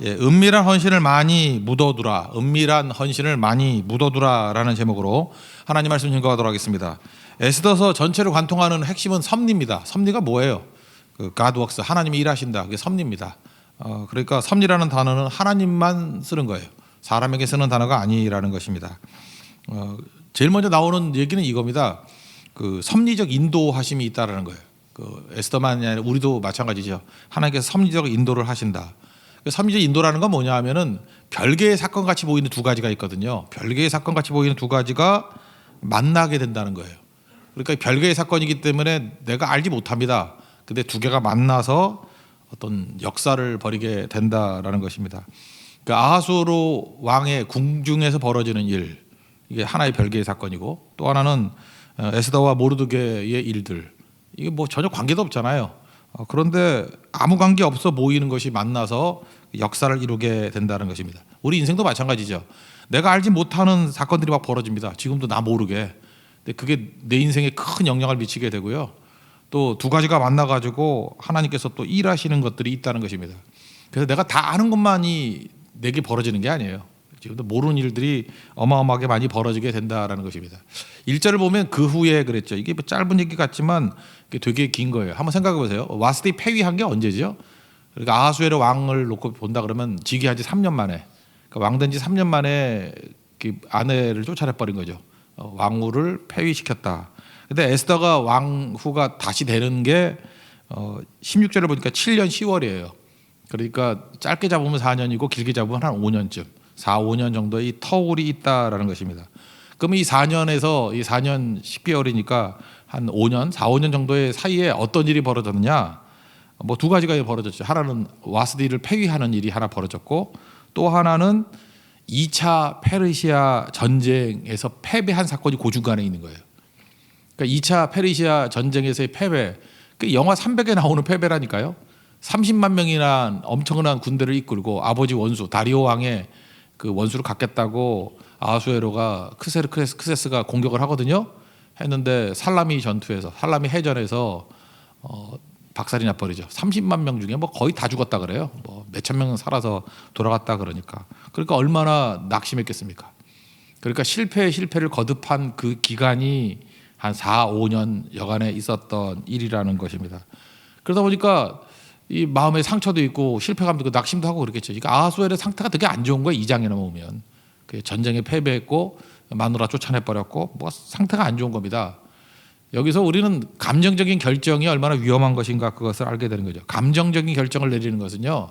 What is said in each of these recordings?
예, 은밀한 헌신을 많이 묻어두라. 은밀한 헌신을 많이 묻어두라라는 제목으로 하나님 말씀 증거하도록 하겠습니다. 에스더서 전체를 관통하는 핵심은 섭리입니다. 섭리가 뭐예요? God works, 하나님이 일하신다. 그게 섭리입니다. 그러니까 섭리라는 단어는 하나님만 쓰는 거예요. 사람에게 쓰는 단어가 아니라는 것입니다. 제일 먼저 나오는 얘기는 이겁니다. 그 섭리적 인도하심이 있다라는 거예요. 에스더만이 아니라 우리도 마찬가지죠. 하나님께서 섭리적 인도를 하신다. 섭리적 인도라는 건 뭐냐 하면은 별개의 사건 같이 보이는 두 가지가 있거든요. 별개의 사건 같이 보이는 두 가지가 만나게 된다는 거예요. 그러니까 별개의 사건이기 때문에 내가 알지 못합니다. 근데 두 개가 만나서 어떤 역사를 벌이게 된다라는 것입니다. 그러니까 아하수로 왕의 궁중에서 벌어지는 일, 이게 하나의 별개의 사건이고, 또 하나는 에스더와 모르드게의 일들, 이게 뭐 전혀 관계도 없잖아요. 그런데 아무 관계 없어 보이는 것이 만나서 역사를 이루게 된다는 것입니다. 우리 인생도 마찬가지죠. 내가 알지 못하는 사건들이 막 벌어집니다. 지금도 나 모르게. 근데 그게 내 인생에 큰 영향을 미치게 되고요. 또 두 가지가 만나가지고 하나님께서 또 일하시는 것들이 있다는 것입니다. 그래서 내가 다 아는 것만이 내게 벌어지는 게 아니에요. 지금도 모르는 일들이 어마어마하게 많이 벌어지게 된다라는 것입니다. 1절을 보면 그 후에 그랬죠. 이게 짧은 얘기 같지만 되게 긴 거예요. 한번 생각해 보세요. 와스디 폐위한 게 언제죠? 그러니까 아하수에로 왕을 놓고 본다 그러면 즉위한 지 3년 만에, 그러니까 왕된 지 3년 만에 그 아내를 쫓아내버린 거죠. 왕후를 폐위시켰다. 근데 에스더가 왕후가 다시 되는 게 16절을 보니까 7년 10월이에요. 그러니까 짧게 잡으면 4년이고 길게 잡으면 한 5년쯤, 4, 5년 정도의 터울이 있다라는 것입니다. 그럼 이 4년에서 이 4년 10개월이니까 한 5년, 4, 5년 정도의 사이에 어떤 일이 벌어졌느냐? 뭐 두 가지가 벌어졌죠. 하나는 와스디를 폐위하는 일이 하나 벌어졌고, 또 하나는 2차 페르시아 전쟁에서 패배한 사건이 그 중간에 있는 거예요. 그러니까 2차 페르시아 전쟁에서의 패배, 그 영화 300에 나오는 패배라니까요. 30만 명이나 엄청난 군대를 이끌고 아버지 원수 다리오 왕의 그 원수를 갖겠다고 아하수에로가 크세스가 공격을 하거든요. 했는데 살라미 전투에서, 살라미 해전에서 박살이 나버리죠. 30만 명 중에 뭐 거의 다 죽었다 그래요. 뭐 몇천 명은 살아서 돌아갔다 그러니까. 그러니까 얼마나 낙심했겠습니까? 그러니까 실패를 거듭한 그 기간이 한 4, 5년 여간에 있었던 일이라는 것입니다. 그러다 보니까 이 마음에 상처도 있고 실패감도 있고 낙심도 하고 그렇겠죠. 그러니까 아하수에로의 상태가 되게 안 좋은 거예요. 2장에나 보면. 전쟁에 패배했고 마누라 쫓아내버렸고 뭐 상태가 안 좋은 겁니다. 여기서 우리는 감정적인 결정이 얼마나 위험한 것인가 그것을 알게 되는 거죠. 감정적인 결정을 내리는 것은요,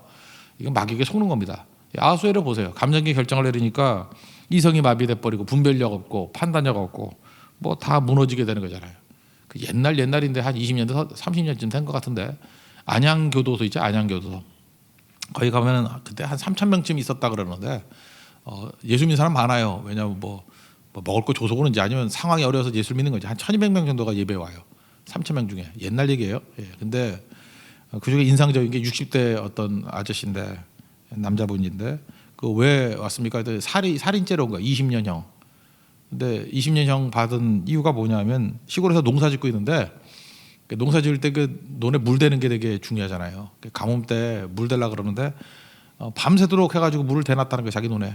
이건 마귀에게 속는 겁니다. 아하수에로 보세요. 감정적인 결정을 내리니까 이성이 마비돼 버리고 분별력 없고 판단력 없고 뭐 다 무너지게 되는 거잖아요. 그 옛날인데 한 20년, 30년쯤 된 것 같은데 안양교도소 있죠. 안양교도소. 거기 가면은 그때 한 3,000명쯤 있었다 그러는데 예수 믿는 사람 많아요. 왜냐하면 뭐 먹을 거 줘서 그런지 아니면 상황이 어려워서 예수 믿는 거지. 한 1,200명 정도가 예배 와요. 3,000명 중에. 옛날 얘기예요. 예. 근데 그중에 인상적인 게 60대 어떤 아저씨인데, 남자분인데 그 왜 왔습니까? 살인죄로 온 거야. 20년형. 근데 20년형 받은 이유가 뭐냐면 시골에서 농사 짓고 있는데 농사 지을 때 그 논에 물 대는 게 되게 중요하잖아요. 가뭄 때 물 대려 그러는데 밤새도록 해가지고 물을 대놨다는 거예요. 자기 논에.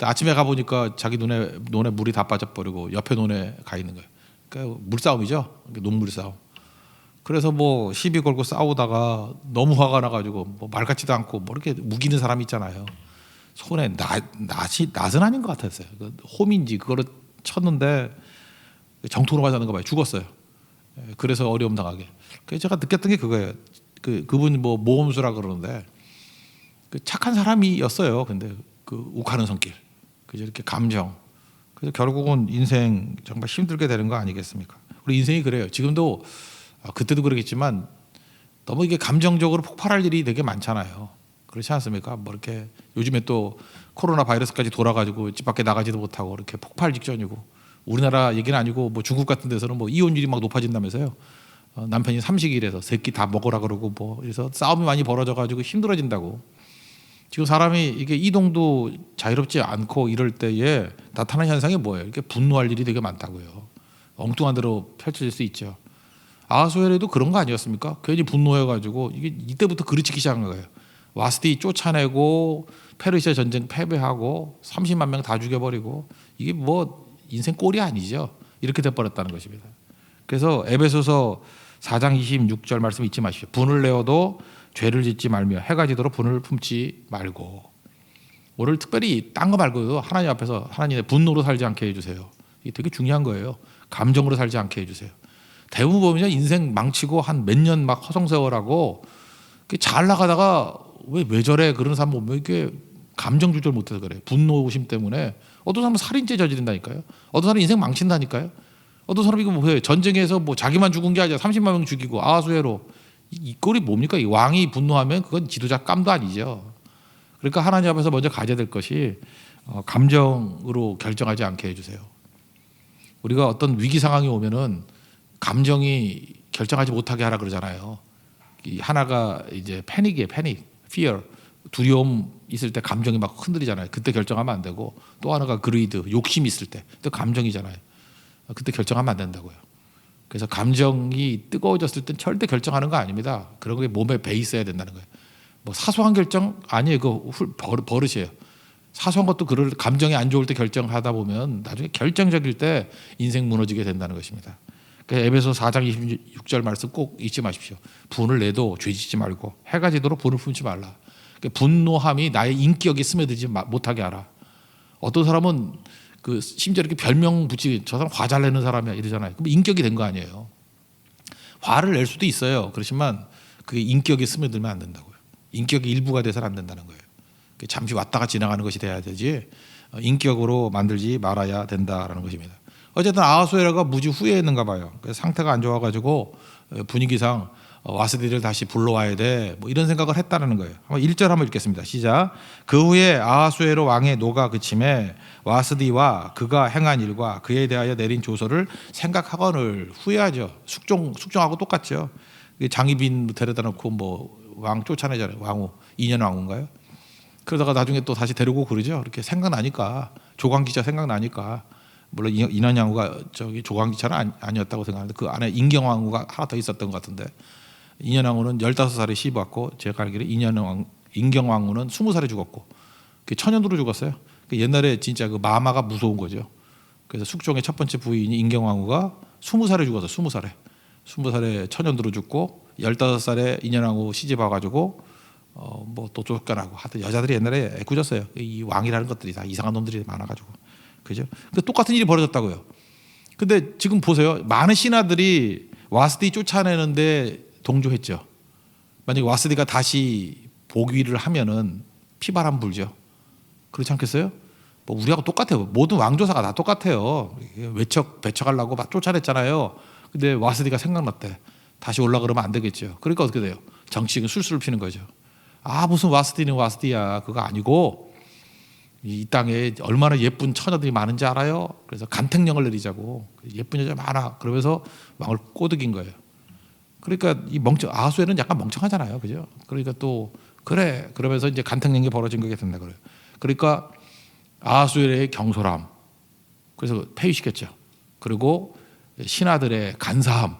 아침에 가보니까 자기 논에 물이 다 빠져버리고 옆에 논에 가 있는 거예요. 그러니까 물싸움이죠. 논물 싸움. 그래서 뭐 시비 걸고 싸우다가 너무 화가 나가지고 뭐 말 같지도 않고 뭐 이렇게 우기는 사람 있잖아요. 손에 낫은 아닌 것 같았어요. 홈인지 그거를 쳤는데 정통으로 맞았는 거 봐요. 죽었어요. 그래서 어려움 당하게. 그래서 제가 느꼈던 게 그거예요. 그분 뭐 모험수라 그러는데 착한 사람이었어요. 근데 그 욱하는 성길, 그저 이렇게 감정. 그래서 결국은 인생 정말 힘들게 되는 거 아니겠습니까? 우리 인생이 그래요. 지금도 그때도 그러겠지만 너무 이게 감정적으로 폭발할 일이 되게 많잖아요. 그렇지 않습니까? 뭐 이렇게 요즘에 또 코로나 바이러스까지 돌아가지고 집 밖에 나가지도 못하고 이렇게 폭발 직전이고, 우리나라 얘기는 아니고 뭐 중국 같은 데서는 뭐 이혼율이 막 높아진다면서요. 남편이 삼식이라서 새끼 다 먹으라 그러고 뭐 그래서 싸움이 많이 벌어져가지고 힘들어진다고. 지금 사람이 이게 이동도 자유롭지 않고 이럴 때에 나타나는 현상이 뭐예요? 이렇게 분노할 일이 되게 많다고요. 엉뚱한 대로 펼쳐질 수 있죠. 아하수에로도 그런 거 아니었습니까? 괜히 분노해가지고 이게 이때부터 그르치기 시작한 거예요. 와스디 쫓아내고 페르시아 전쟁 패배하고 30만 명 다 죽여버리고 이게 뭐 인생 꼴이 아니죠. 이렇게 돼버렸다는 것입니다. 그래서 에베소서 4장 26절 말씀 잊지 마십시오. 분을 내어도 죄를 짓지 말며 해가 지도록 분을 품지 말고. 오늘 특별히 딴 거 말고요. 하나님 앞에서 하나님의 분노로 살지 않게 해주세요. 이게 되게 중요한 거예요. 감정으로 살지 않게 해주세요. 대부분 보면 인생 망치고 한 몇 년 막 허송세월하고 잘 나가다가 왜 저래 그런 사람 보면 이게 감정 조절 못해서 그래요. 분노심 때문에. 어떤 사람은 살인죄 저지른다니까요. 어떤 사람은 인생 망친다니까요. 어떤 사람이 이거 뭐예요? 전쟁에서 뭐 자기만 죽은 게 아니라 30만 명 죽이고 아하수에로 이 꼴이 뭡니까? 이 왕이 분노하면 그건 지도자 깜도 아니죠. 그러니까 하나님 앞에서 먼저 가져야 될 것이 감정으로 결정하지 않게 해주세요. 우리가 어떤 위기 상황이 오면은 감정이 결정하지 못하게 하라 그러잖아요. 이 하나가 이제 패닉이에요. 패닉, fear, 두려움 있을 때 감정이 막 흔들리잖아요. 그때 결정하면 안 되고 또 하나가 greed, 욕심 있을 때 또 감정이잖아요. 그때 결정하면 안 된다고요. 그래서 감정이 뜨거워졌을 땐 절대 결정하는 거 아닙니다. 그런 게 몸에 배 있어야 된다는 거예요. 뭐 사소한 결정 아니에요. 그거 버릇이에요. 사소한 것도 그럴 감정이 안 좋을 때 결정하다 보면 나중에 결정적일 때 인생 무너지게 된다는 것입니다. 그래서 에베소 4장 26절 말씀 꼭 잊지 마십시오. 분을 내도 죄짓지 말고 해가 지도록 분을 품지 말라. 그러니까 분노함이 나의 인격에 스며들지 못하게 하라. 어떤 사람은 그 심지어 이렇게 별명 붙이기 저 사람 화 잘 내는 사람이야 이러잖아요. 그럼 인격이 된 거 아니에요. 화를 낼 수도 있어요. 그렇지만 그게 인격에 스며들면 안 된다고요. 인격의 일부가 돼서는 안 된다는 거예요. 잠시 왔다가 지나가는 것이 돼야 되지 인격으로 만들지 말아야 된다라는 것입니다. 어쨌든 아하수에라가 무지 후회했는가 봐요. 그래서 상태가 안 좋아가지고 분위기상 와스디를 다시 불러와야 돼 뭐 이런 생각을 했다는 거예요. 1절 한번 읽겠습니다. 시작. 그 후에 아하수에로 왕의 노가 그침에 와스디와 그가 행한 일과 그에 대하여 내린 조서를 생각하거늘 후회하죠. 숙종하고 똑같죠. 장희빈 데려다 놓고 뭐 왕 쫓아내잖아요. 왕후 2년 왕후인가요? 그러다가 나중에 또 다시 데리고 그러죠. 이렇게 생각나니까 조광기차 생각나니까 물론 인현왕후가 저기 조광기차는 아니었다고 생각하는데 그 안에 인경왕후가 하나 더 있었던 것 같은데 인현왕후는 15살에 시집왔고 제가 알기로 인경왕후는 20살에 죽었고 천연두로 죽었어요. 옛날에 진짜 그 마마가 무서운 거죠. 그래서 숙종의 첫 번째 부인이 인경왕후가 20살에 죽어서 20살에 천연두로 죽고 15살에 인현왕후 시집 와가지고 뭐 또 쫓겨나고 하여튼 여자들이 옛날에 애꿎었어요. 이 왕이라는 것들이 다 이상한 놈들이 많아가지고 그죠? 근데 똑같은 일이 벌어졌다고요. 근데 지금 보세요. 많은 신하들이 와스디 쫓아내는데 동조했죠. 만약에 와스디가 다시 복위를 하면은 피바람 불죠. 그렇지 않겠어요? 뭐 우리하고 똑같아요. 모든 왕조사가 다 똑같아요. 배척하려고 막 쫓아냈잖아요. 근데 와스디가 생각났대. 다시 올라 그러면 안 되겠죠. 그러니까 어떻게 돼요? 정치가 술수를 피는 거죠. 아 무슨 와스디는 와스디야. 그거 아니고 이 땅에 얼마나 예쁜 처녀들이 많은지 알아요? 그래서 간택령을 내리자고. 예쁜 여자 많아. 그러면서 왕을 꼬드긴 거예요. 그러니까 이 아하수에는 약간 멍청하잖아요. 그죠? 그러니까 또 그래. 그러면서 이제 간택령이 벌어진 거게 된다 그래요. 그러니까 아하수엘의 경솔함. 그래서 폐위시켰죠. 그리고 신하들의 간사함.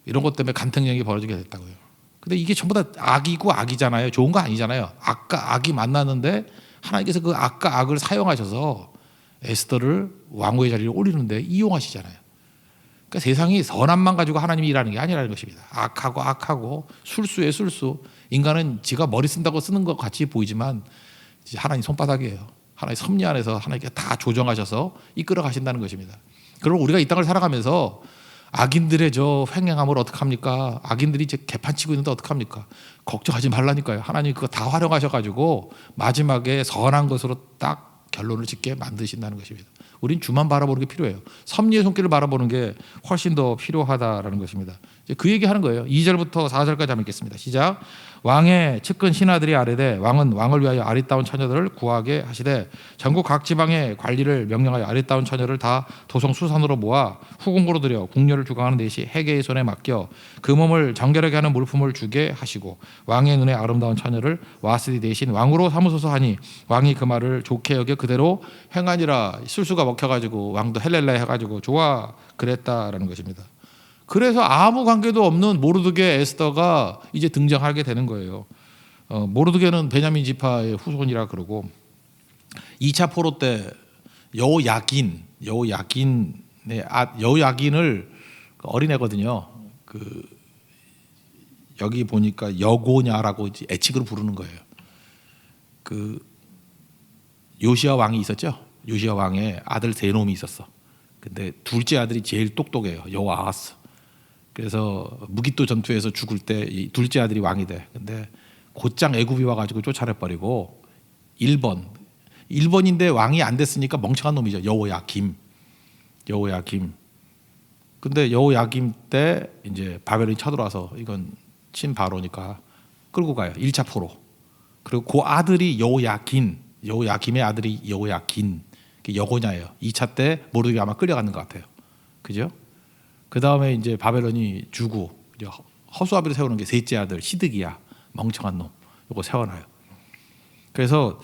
이런 것 때문에 간택령이 벌어지게 됐다고요. 근데 이게 전부 다 악이고 악이잖아요. 좋은 거 아니잖아요. 악과 악이 만나는데 하나님께서 그 악과 악을 사용하셔서 에스더를 왕후의 자리에 올리는데 이용하시잖아요. 그러니까 세상이 선함만 가지고 하나님이 일하는 게 아니라는 것입니다. 악하고 술수에 술수. 인간은 지가 머리 쓴다고 쓰는 것 같이 보이지만 하나님 손바닥이에요. 하나님 섭리 안에서 하나님께 다 조정하셔서 이끌어 가신다는 것입니다. 그럼 우리가 이 땅을 살아가면서 악인들의 저 횡행함을 어떡합니까? 악인들이 이제 개판치고 있는데 어떡합니까? 걱정하지 말라니까요. 하나님이 그거 다 활용하셔가지고 마지막에 선한 것으로 딱 결론을 짓게 만드신다는 것입니다. 우린 주만 바라보는 게 필요해요. 섭리의 손길을 바라보는 게 훨씬 더 필요하다라는 것입니다. 이제 그 얘기하는 거예요. 2절부터 4절까지 한번 읽겠습니다. 시작. 왕의 측근 신하들이 아뢰되 왕은 왕을 위하여 아리따운 처녀들을 구하게 하시되 전국 각 지방의 관리를 명령하여 아리따운 처녀를 다 도성 수산으로 모아 후궁으로 들여 궁녀를 주관하는 대시 해계의 손에 맡겨 그 몸을 정결하게 하는 물품을 주게 하시고 왕의 눈에 아름다운 처녀를 와스디 대신 왕으로 삼으소서 하니 왕이 그 말을 좋게 여겨 그대로 행하니라. 술수가 먹혀가지고 왕도 헬렐레 해가지고 좋아 그랬다라는 것입니다. 그래서 아무 관계도 없는 모르드게 에스더가 이제 등장하게 되는 거예요. 모르드게는 베냐민 지파의 후손이라 그러고 2차 포로 때 여호야긴을 어린애거든요. 여기 보니까 여고냐라고 애칭으로 부르는 거예요. 요시야 왕이 있었죠. 요시야 왕의 아들 세 놈이 있었어. 근데 둘째 아들이 제일 똑똑해요. 여호아하스. 그래서 무기또 전투에서 죽을 때 이 둘째 아들이 왕이 돼. 근데 곧장 애굽이 와가지고 쫓아내버리고 1번인데 왕이 안 됐으니까 멍청한 놈이죠. 여호야김. 근데 여호야김 때 이제 바벨론이 쳐들어와서 이건 친바로니까 끌고 가요. 1차 포로. 그리고 그 아들이 여호야김의 아들이 여호야긴, 여고냐예요. 2차 때 모르드게 아마 끌려가는 것 같아요. 그죠? 그 다음에 이제 바벨론이 주고 허수아비를 세우는 게 셋째 아들 시드기야, 멍청한 놈. 요거 세워놔요. 그래서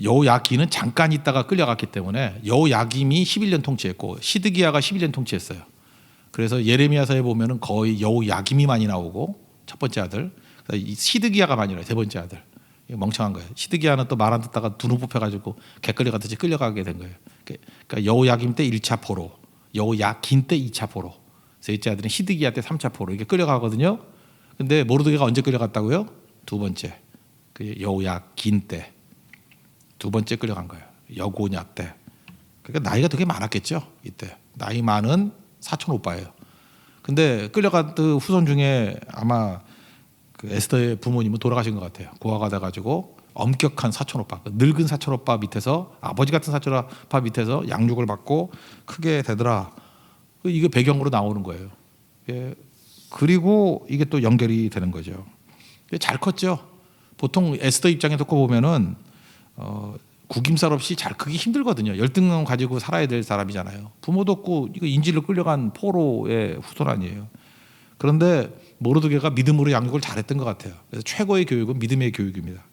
여호야긴은 잠깐 있다가 끌려갔기 때문에 여호야김이 11년 통치했고 시드기야가 11년 통치했어요. 그래서 예레미야서에 보면은 거의 여호야김이 많이 나오고 첫 번째 아들, 이 시드기야가 많이 나와요. 세 번째 아들. 멍청한 거예요. 시드기야는 또 말 안 듣다가 두루 뽑혀가지고 개 끌려가듯이 끌려가게 된 거예요. 그러니까 여호야김 때 1차 포로, 여호야긴 때 2차 포로, 셋째 아들은 시드기야 때 3차 포로 이렇게 끌려가거든요. 근데 모르드게가 언제 끌려갔다고요? 두 번째. 여호야긴 때 두 번째 끌려간 거예요. 여고냐 때. 그러니까 나이가 되게 많았겠죠. 이때 나이 많은 사촌 오빠예요. 근데 끌려간 후손 중에 아마 에스더의 부모님은 돌아가신 것 같아요. 고아가 돼가지고 엄격한 사촌 오빠, 늙은 사촌 오빠 밑에서 아버지 같은 사촌 오빠 밑에서 양육을 받고 크게 되더라. 이게 배경으로 나오는 거예요. 그리고 이게 또 연결이 되는 거죠. 잘 컸죠. 보통 에스더 입장에 놓고 보면은 구김살 없이 잘 크기 힘들거든요. 열등감 가지고 살아야 될 사람이잖아요. 부모도 없고 이거 인질로 끌려간 포로의 후손 아니에요. 그런데 모르드게가 믿음으로 양육을 잘했던 것 같아요. 그래서 최고의 교육은 믿음의 교육입니다.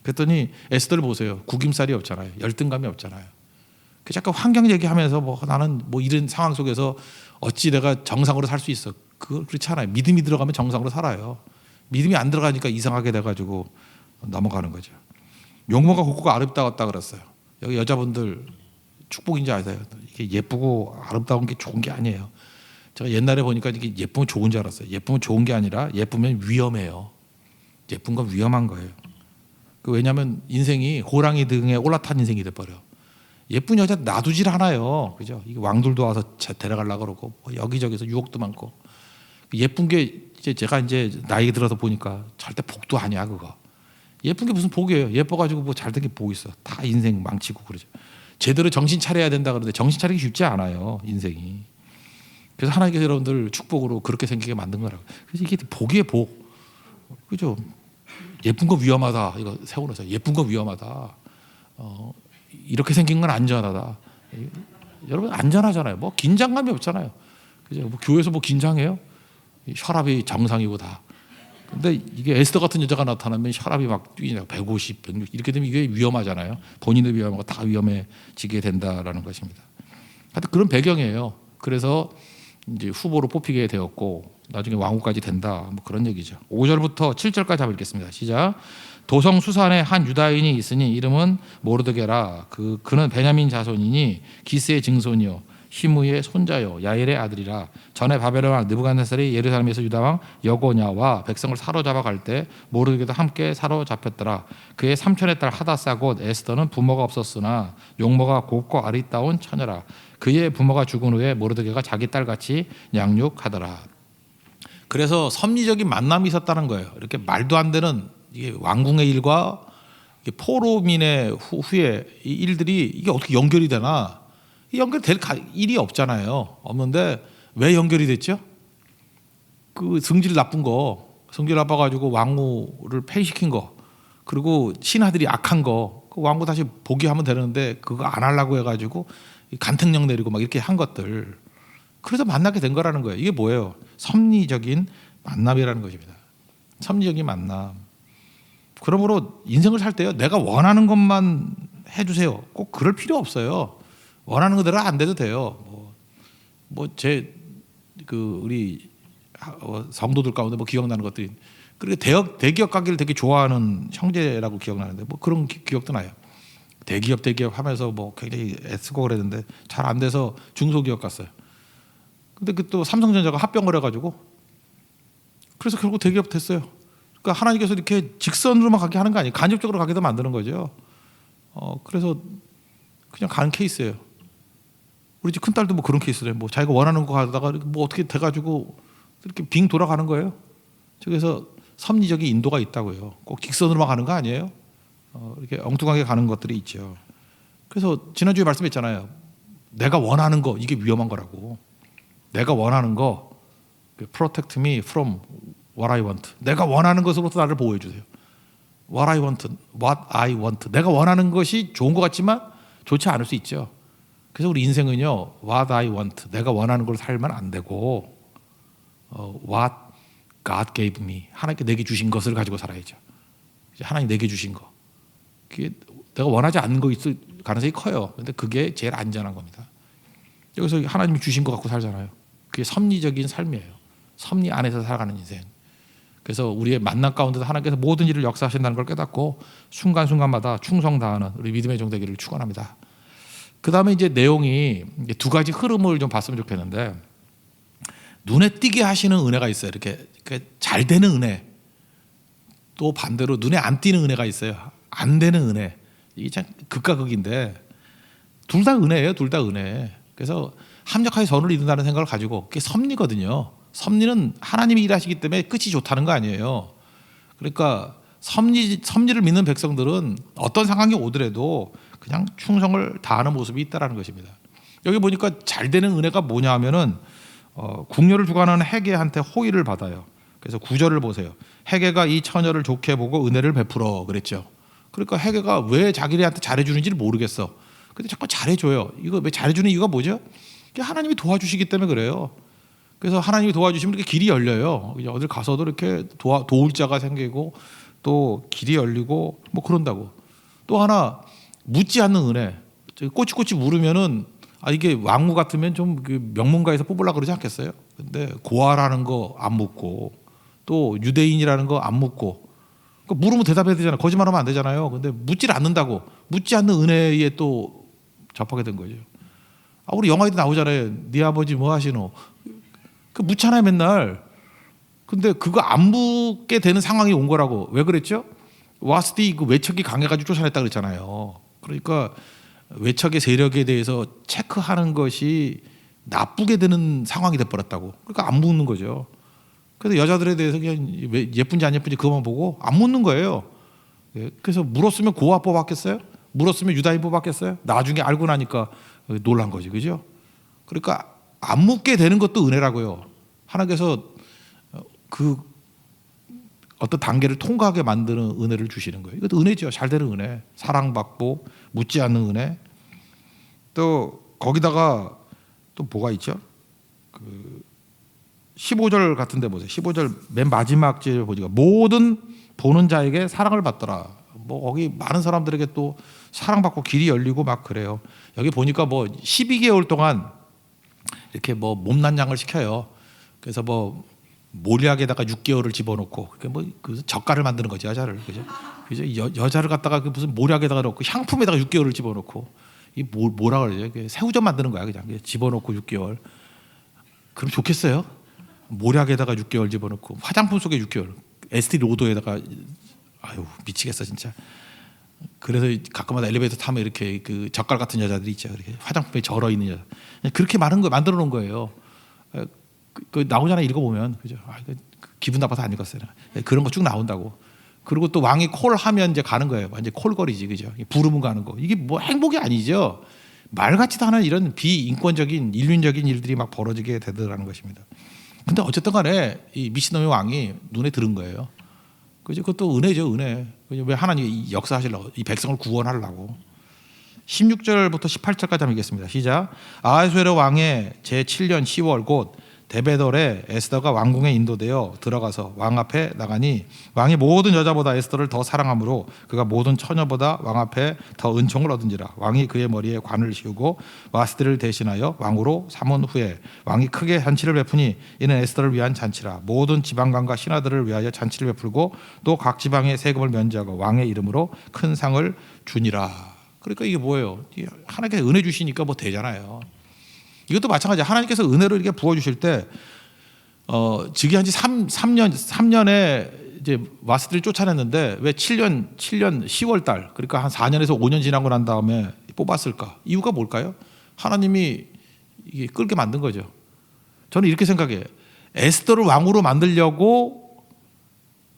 그랬더니 에스더를 보세요. 구김살이 없잖아요. 열등감이 없잖아요. 자꾸 환경 얘기하면서 나는 이런 상황 속에서 어찌 내가 정상으로 살 수 있어. 그렇지 않아요. 믿음이 들어가면 정상으로 살아요. 믿음이 안 들어가니까 이상하게 돼가지고 넘어가는 거죠. 용모가 곱고가 아름다웠다 그랬어요. 여기 여자분들 축복인지 아세요? 이게 예쁘고 아름다운 게 좋은 게 아니에요. 제가 옛날에 보니까 이게 예쁘면 좋은 줄 알았어요. 예쁘면 좋은 게 아니라 예쁘면 위험해요. 예쁜 건 위험한 거예요. 왜냐하면 인생이 호랑이 등에 올라탄 인생이 돼버려. 예쁜 여자 놔두질 않아요. 그죠? 이게 왕들도 와서 데려가려고 그러고 여기저기서 유혹도 많고. 예쁜 게 제가 이제 나이 들어서 보니까 절대 복도 아니야 그거. 예쁜 게 무슨 복이에요. 예뻐가지고 잘된 게 뭐 있어. 다 인생 망치고 그러죠. 제대로 정신 차려야 된다 그러는데 정신 차리기 쉽지 않아요. 인생이. 그래서 하나님께서 여러분들 축복으로 그렇게 생기게 만든 거라고. 그래서 이게 복이에요 복. 그죠? 예쁜 거 위험하다. 이거 세워놓으세요. 예쁜 거 위험하다. 이렇게 생긴 건 안전하다. 여러분 안전하잖아요. 긴장감이 없잖아요. 그죠? 교회에서 긴장해요? 혈압이 정상이고 다. 근데 이게 에스더 같은 여자가 나타나면 혈압이 막 뛰냐 150, 160 이렇게 되면 이게 위험하잖아요. 본인도 위험하고 다 위험해지게 된다라는 것입니다. 하여튼 그런 배경이에요. 그래서 이제 후보로 뽑히게 되었고 나중에 왕후까지 된다. 그런 얘기죠. 5절부터 7절까지 한번 읽겠습니다. 시작. 도성 수산에 한 유다인이 있으니 이름은 모르드게라. 그는 베냐민 자손이니 기스의 증손이요 히무의 손자요 야일의 아들이라. 전에 바벨론 왕 느부갓네살이 예루살렘에서 유다 왕 여고냐와 백성을 사로잡아 갈 때 모르드게도 함께 사로잡혔더라. 그의 삼촌의 딸 하다사 곧 에스더는 부모가 없었으나 용모가 곱고 아리따운 처녀라. 그의 부모가 죽은 후에 모르드게가 자기 딸같이 양육하더라. 그래서 섭리적인 만남이 있었다는 거예요. 이렇게 말도 안 되는 이게 왕궁의 일과 포로민의 후에 이 일들이 이게 어떻게 연결이 되나? 연결될 일이 없잖아요. 없는데 왜 연결이 됐죠? 성질 나쁜 거, 성질 나빠가지고 왕후를 폐위시킨 거, 그리고 신하들이 악한 거, 그 왕후 다시 복위하면 되는데 그거 안 하려고 해가지고 간택령 내리고 막 이렇게 한 것들. 그래서 만나게 된 거라는 거예요. 이게 뭐예요? 섭리적인 만남이라는 것입니다. 섭리적인 만남. 그러므로 인생을 살 때요, 내가 원하는 것만 해주세요. 꼭 그럴 필요 없어요. 원하는 그대로 안 돼도 돼요. 우리 성도들 가운데 기억나는 것들이 그리고 대기업 가기를 되게 좋아하는 형제라고 기억나는데 뭐 그런 기억도 나요. 대기업 하면서 뭐 굉장히 애쓰고 그랬는데 잘 안 돼서 중소기업 갔어요. 근데 그 또 삼성전자가 합병을 해가지고 그래서 결국 대기업 됐어요. 그러니까 하나님께서 이렇게 직선으로만 가게 하는 거 아니에요. 간접적으로 가게도 만드는 거죠. 그래서 그냥 가는 케이스예요. 우리 집 큰딸도 뭐 그런 케이스래요. 뭐 자기가 원하는 거 가다가 뭐 어떻게 돼가지고 이렇게 빙 돌아가는 거예요. 그래서 섭리적인 인도가 있다고요. 꼭 직선으로만 가는 거 아니에요. 이렇게 엉뚱하게 가는 것들이 있죠. 그래서 지난주에 말씀했잖아요. 내가 원하는 거 이게 위험한 거라고. 내가 원하는 거 protect me from what I want. 내가 원하는 것으로부터 나를 보호해 주세요. what I want. 내가 원하는 것이 좋은 것 같지만 좋지 않을 수 있죠. 그래서 우리 인생은요, what I want. 내가 원하는 걸로 살면 안 되고, what God gave me. 하나님께 내게 주신 것을 가지고 살아야죠. 하나님 내게 주신 거. 그게 내가 원하지 않는 거 있을 가능성이 커요. 근데 그게 제일 안전한 겁니다. 여기서 하나님이 주신 거 갖고 살잖아요. 그게 섭리적인 삶이에요. 섭리 안에서 살아가는 인생. 그래서 우리의 만남 가운데서 하나님께서 모든 일을 역사하신다는 걸 깨닫고 순간순간마다 충성 다하는 우리 믿음의 종 되기를 축원합니다. 그 다음에 이제 내용이 두 가지 흐름을 좀 봤으면 좋겠는데, 눈에 띄게 하시는 은혜가 있어요. 이렇게 잘 되는 은혜. 또 반대로 눈에 안 띄는 은혜가 있어요. 안 되는 은혜. 이게 참 극과 극인데 둘 다 은혜예요. 둘 다 은혜. 그래서 합력하여 선을 이룬다는 생각을 가지고 그게 섭리거든요. 섭리는 하나님이 일하시기 때문에 끝이 좋다는 거 아니에요. 그러니까 섭리를 믿는 백성들은 어떤 상황이 오더라도 그냥 충성을 다하는 모습이 있다라는 것입니다. 여기 보니까 잘 되는 은혜가 뭐냐 하면은 궁녀를 주관하는 헤게한테 호의를 받아요. 그래서 9절을 보세요. 헤게가 이 처녀를 좋게 보고 은혜를 베풀어 그랬죠. 그러니까 헤게가 왜 자기한테 잘해주는지를 모르겠어. 근데 자꾸 잘해줘요. 이거 왜 잘해주는 이유가 뭐죠? 하나님이 도와주시기 때문에 그래요. 그래서 하나님이 도와주시면 이렇게 길이 열려요. 어딜 가서도 이렇게 도울 자가 생기고 또 길이 열리고 뭐 그런다고. 또 하나 묻지 않는 은혜. 꼬치꼬치 물으면은 이게 왕후 같으면 좀 명문가에서 뽑으려고 그러지 않겠어요? 근데 고아라는 거 안 묻고 또 유대인이라는 거 안 묻고 그러니까 물으면 대답해야 되잖아요. 거짓말하면 안 되잖아요. 근데 묻질 않는다고. 묻지 않는 은혜에 또 접하게 된 거죠. 우리 영화에도 나오잖아요. 네 아버지 뭐 하시노? 묻잖아요 맨날. 근데 그거 안 묻게 되는 상황이 온 거라고. 왜 그랬죠? 와스디 그 외척이 강해가지고 쫓아냈다 그랬잖아요. 그러니까 외척의 세력에 대해서 체크하는 것이 나쁘게 되는 상황이 돼버렸다고. 그러니까 안 묻는 거죠. 그래서 여자들에 대해서 그냥 예쁜지 안 예쁜지 그것만 보고 안 묻는 거예요. 그래서 물었으면 고아 뽑았겠어요? 물었으면 유다인 뽑았겠어요? 나중에 알고 나니까 놀란 거지, 그죠? 그러니까 안 묻게 되는 것도 은혜라고요. 하나님께서 그 어떤 단계를 통과하게 만드는 은혜를 주시는 거예요. 이것도 은혜죠. 잘 되는 은혜. 사랑받고 묻지 않는 은혜. 또 거기다가 또 뭐가 있죠? 15절 같은 데 보세요. 15절 맨 마지막 절 보니까 모든 보는 자에게 사랑을 받더라. 뭐 거기 많은 사람들에게 또 사랑받고 길이 열리고 막 그래요. 여기 보니까 뭐 12개월 동안 이렇게 뭐 몸난장을 시켜요. 그래서 뭐 모략에다가 6개월을 집어넣고 그게 뭐 그 젓갈을 만드는 거지 여자를, 그죠? 여자를 갖다가 무슨 모략에다가 넣고 향품에다가 6개월을 집어넣고 이 뭐라 그러죠? 새우젓 만드는 거야 그냥 집어넣고 6개월. 그럼 좋겠어요? 모략에다가 6개월 집어넣고 화장품 속에 6개월, 에스티 로더에다가 아유 미치겠어 진짜. 그래서 가끔마다 엘리베이터 타면 이렇게 그 젓갈 같은 여자들이 있죠. 이렇게 화장품에 절어 있는 여자. 그렇게 많은 거 만들어 놓은 거예요. 그 나오잖아요. 읽어보면 그죠? 기분 나빠서 안 읽었어요. 그런 거 쭉 나온다고. 그리고 또 왕이 콜하면 이제 가는 거예요. 완전 콜거리지, 그죠? 부르면 가는 거. 이게 뭐 행복이 아니죠. 말 같지도 않은 이런 비인권적인 인륜적인 일들이 막 벌어지게 되더라는 것입니다. 근데 어쨌든간에 이 미친놈의 왕이 눈에 들은 거예요. 그죠? 그것도 은혜죠, 은혜. 그죠? 왜 하나님이 역사하시려고 이 백성을 구원하려고. 16절부터 18절까지 한번 읽겠습니다. 시작. 아하수에로 왕의 제 7년 10월 곧 데베돌에 에스더가 왕궁에 인도되어 들어가서 왕 앞에 나가니 왕이 모든 여자보다 에스더를 더 사랑하므로 그가 모든 처녀보다 왕 앞에 더 은총을 얻은지라. 왕이 그의 머리에 관을 씌우고 와스티를 대신하여 왕으로 삼은 후에 왕이 크게 잔치를 베푸니 이는 에스더를 위한 잔치라. 모든 지방관과 신하들을 위하여 잔치를 베풀고 또 각 지방의 세금을 면제하고 왕의 이름으로 큰 상을 주니라. 그러니까 이게 뭐예요? 하나님께서 은혜 주시니까 뭐 되잖아요. 이것도 마찬가지야. 하나님께서 은혜를 이렇게 부어 주실 때 즉위한 지 3년에 이제 와스들이 쫓아냈는데 왜 7년 10월 달, 그러니까 한 4년에서 5년 지나고 난 다음에 뽑았을까? 이유가 뭘까요? 하나님이 이게 끌게 만든 거죠. 저는 이렇게 생각해요. 에스더를 왕으로 만들려고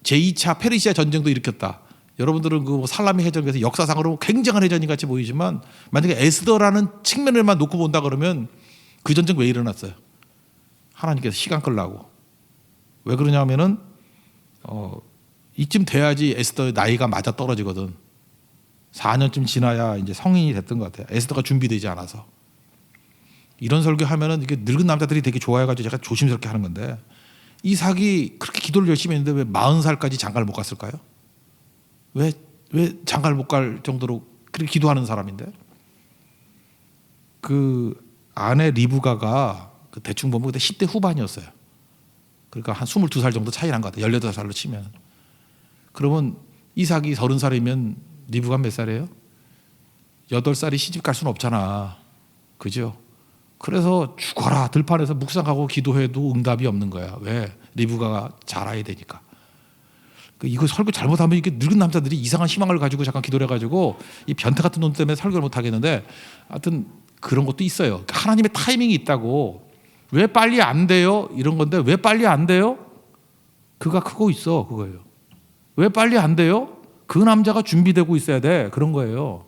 제2차 페르시아 전쟁도 일으켰다. 여러분들은 그 살라미 해전에서 역사상으로 굉장한 해전이 같이 보이지만 만약에 에스더라는 측면을만 놓고 본다 그러면 그 전쟁 왜 일어났어요? 하나님께서 시간 끌라고. 왜 그러냐면은 이쯤 돼야지 에스더의 나이가 맞아 떨어지거든. 4년쯤 지나야 이제 성인이 됐던 것 같아요. 에스더가 준비되지 않아서. 이런 설교하면은 이게 늙은 남자들이 되게 좋아해가지고 제가 조심스럽게 하는 건데, 이삭이 그렇게 기도를 열심히 했는데 왜 40살까지 장가를 못 갔을까요? 왜 장가를 못 갈 정도로 그렇게 기도하는 사람인데? 그 아내 리브가가 그 대충 보면 그때 10대 후반이었어요. 그러니까 한 22살 정도 차이 난 것 같아요. 18살로 치면. 그러면 이삭이 30살이면 리브가 몇 살이에요? 8살이 시집 갈 수는 없잖아. 그죠? 그래서 죽어라 들판에서 묵상하고 기도해도 응답이 없는 거야. 왜? 리브가가 자라야 되니까. 이거 설교 잘못하면 이게 늙은 남자들이 이상한 희망을 가지고 잠깐 기도를 해가지고 이 변태 같은 놈 때문에 설교를 못 하겠는데, 하여튼 그런 것도 있어요. 하나님의 타이밍이 있다고. 왜 빨리 안 돼요? 이런 건데 왜 빨리 안 돼요? 그가 크고 있어. 그거예요. 왜 빨리 안 돼요? 그 남자가 준비되고 있어야 돼. 그런 거예요.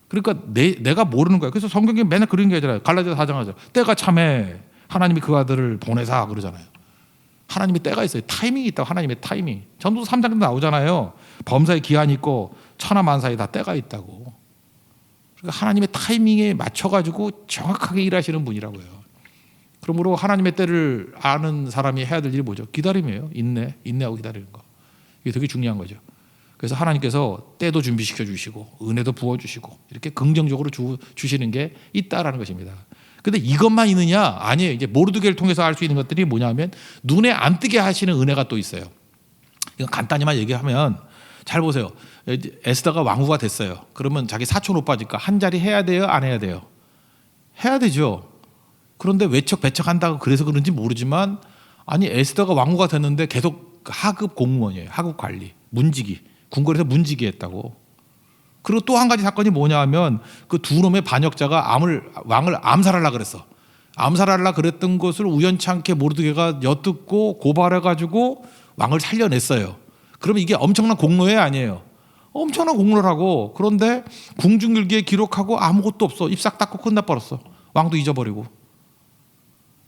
그러니까 내가 모르는 거야. 그래서 성경에 맨날 그런 게 있잖아요. 갈라디아 4장 하죠. 때가 참에 하나님이 그 아들을 보내사 그러잖아요. 하나님의 때가 있어요. 타이밍이 있다고. 하나님의 타이밍. 전도서 3장도 나오잖아요. 범사의 기한이 있고 천하만사에 다 때가 있다고. 그러니까 하나님의 타이밍에 맞춰가지고 정확하게 일하시는 분이라고요. 그러므로 하나님의 때를 아는 사람이 해야 될 일이 뭐죠? 기다림이에요. 인내하고 기다리는 거. 이게 되게 중요한 거죠. 그래서 하나님께서 때도 준비시켜 주시고 은혜도 부어 주시고 이렇게 긍정적으로 주시는 게 있다라는 것입니다. 근데 이것만 있느냐? 아니에요. 이제 모르드게를 통해서 알 수 있는 것들이 뭐냐면 눈에 안 뜨게 하시는 은혜가 또 있어요. 이거 간단히만 얘기하면, 잘 보세요. 에스더가 왕후가 됐어요. 그러면 자기 사촌 오빠니까 한 자리 해야 돼요? 안 해야 돼요? 해야 되죠. 그런데 외척배척한다고 그래서 그런지 모르지만, 아니 에스더가 왕후가 됐는데 계속 하급 공무원이에요. 하급 관리, 문지기, 궁궐에서 문지기 했다고. 그리고 또 한 가지 사건이 뭐냐 하면 그 두 놈의 반역자가 왕을 암살하려고 그랬어. 암살하려고 그랬던 것을 우연찮게 모르드게가 엿듣고 고발해가지고 왕을 살려냈어요. 그러면 이게 엄청난 공로예요? 아니에요? 엄청난 공로라고. 그런데 궁중일기에 기록하고 아무것도 없어. 입 싹 닫고 끝나버렸어. 왕도 잊어버리고.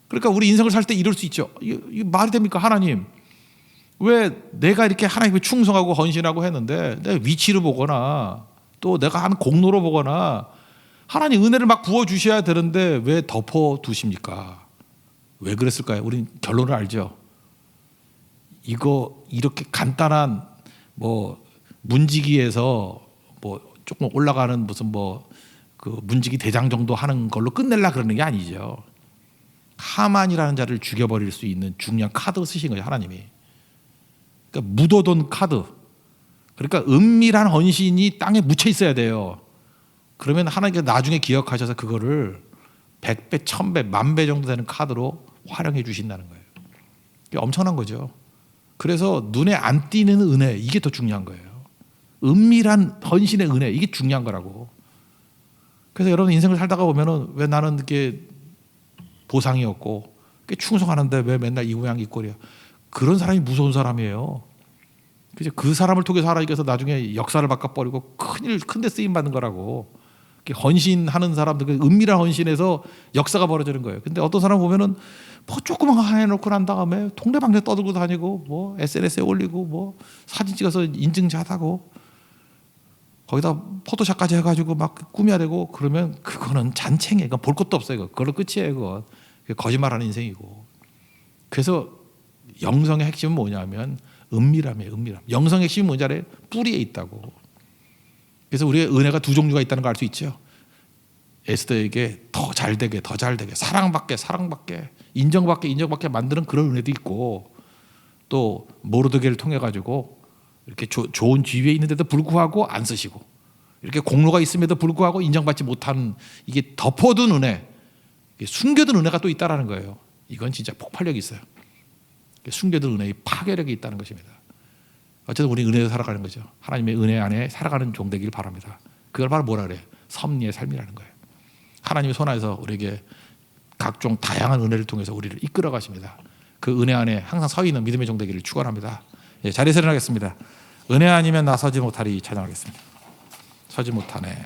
그러니까 우리 인생을 살 때 이럴 수 있죠. 이게 말이 됩니까? 하나님, 왜 내가 이렇게 하나님께 충성하고 헌신하고 했는데 내 위치를 보거나 또 내가 한 공로로 보거나 하나님 은혜를 막 부어주셔야 되는데 왜 덮어두십니까? 왜 그랬을까요? 우린 결론을 알죠. 이거 이렇게 간단한 뭐 문지기에서 뭐 조금 올라가는 무슨 뭐 그 문지기 대장 정도 하는 걸로 끝내려 그러는 게 아니죠. 하만이라는 자를 죽여버릴 수 있는 중요한 카드 쓰신 거예요, 하나님이. 그러니까 묻어둔 카드. 그러니까 은밀한 헌신이 땅에 묻혀 있어야 돼요. 그러면 하나님께서 나중에 기억하셔서 그거를 100배, 1000배, 10,000배 정도 되는 카드로 활용해 주신다는 거예요. 이게 엄청난 거죠. 그래서 눈에 안 띄는 은혜, 이게 더 중요한 거예요. 은밀한 헌신의 은혜, 이게 중요한 거라고. 그래서 여러분 인생을 살다가 보면은 왜 나는 이렇게 보상이 없고 충성하는데 왜 맨날 이 모양 이 꼴이야. 그런 사람이 무서운 사람이에요. 그죠? 그 사람을 통해서 하나님께서 나중에 역사를 바꿔버리고 큰데 쓰임 받는 거라고. 헌신하는 사람들, 그 은밀한 헌신에서 역사가 벌어지는 거예요. 근데 어떤 사람 보면은 뭐 조그만 거 하나 해놓고 난 다음에 동네방네 떠들고 다니고 뭐 SNS에 올리고 뭐 사진 찍어서 인증샷하고 거기다 포토샵까지 해가지고 막 꾸며야 되고 그러면 그거는 잔챙이에요. 볼 것도 없어요. 그걸로 끝이에요. 그거 거짓말하는 인생이고. 그래서 영성의 핵심은 뭐냐면 은밀함이에요. 은밀함. 영성의 핵심이 뭔지 알아요? 뿌리에 있다고. 그래서 우리의 은혜가 두 종류가 있다는 걸 알 수 있죠. 에스더에게 더 잘되게 더 잘되게 사랑받게 사랑받게 인정받게 인정받게 만드는 그런 은혜도 있고, 또 모르드게를 통해 가지고 이렇게 좋은 지위에 있는데도 불구하고 안 쓰시고, 이렇게 공로가 있음에도 불구하고 인정받지 못하는, 이게 덮어둔 은혜, 숨겨둔 은혜가 또 있다라는 거예요. 이건 진짜 폭발력이 있어요. 숨겨둔 은혜의 파괴력이 있다는 것입니다. 어쨌든 우리 은혜로 살아가는 거죠. 하나님의 은혜 안에 살아가는 종 되길 바랍니다. 그걸 바로 뭐라 그래요? 섭리의 삶이라는 거예요. 하나님의 손 안에서 우리에게 각종 다양한 은혜를 통해서 우리를 이끌어 가십니다. 그 은혜 안에 항상 서 있는 믿음의 종 되기를 축원합니다. 예, 자리에서 일어나겠습니다. 은혜 아니면 나서지 못하리 찬양하겠습니다. 서지 못하네.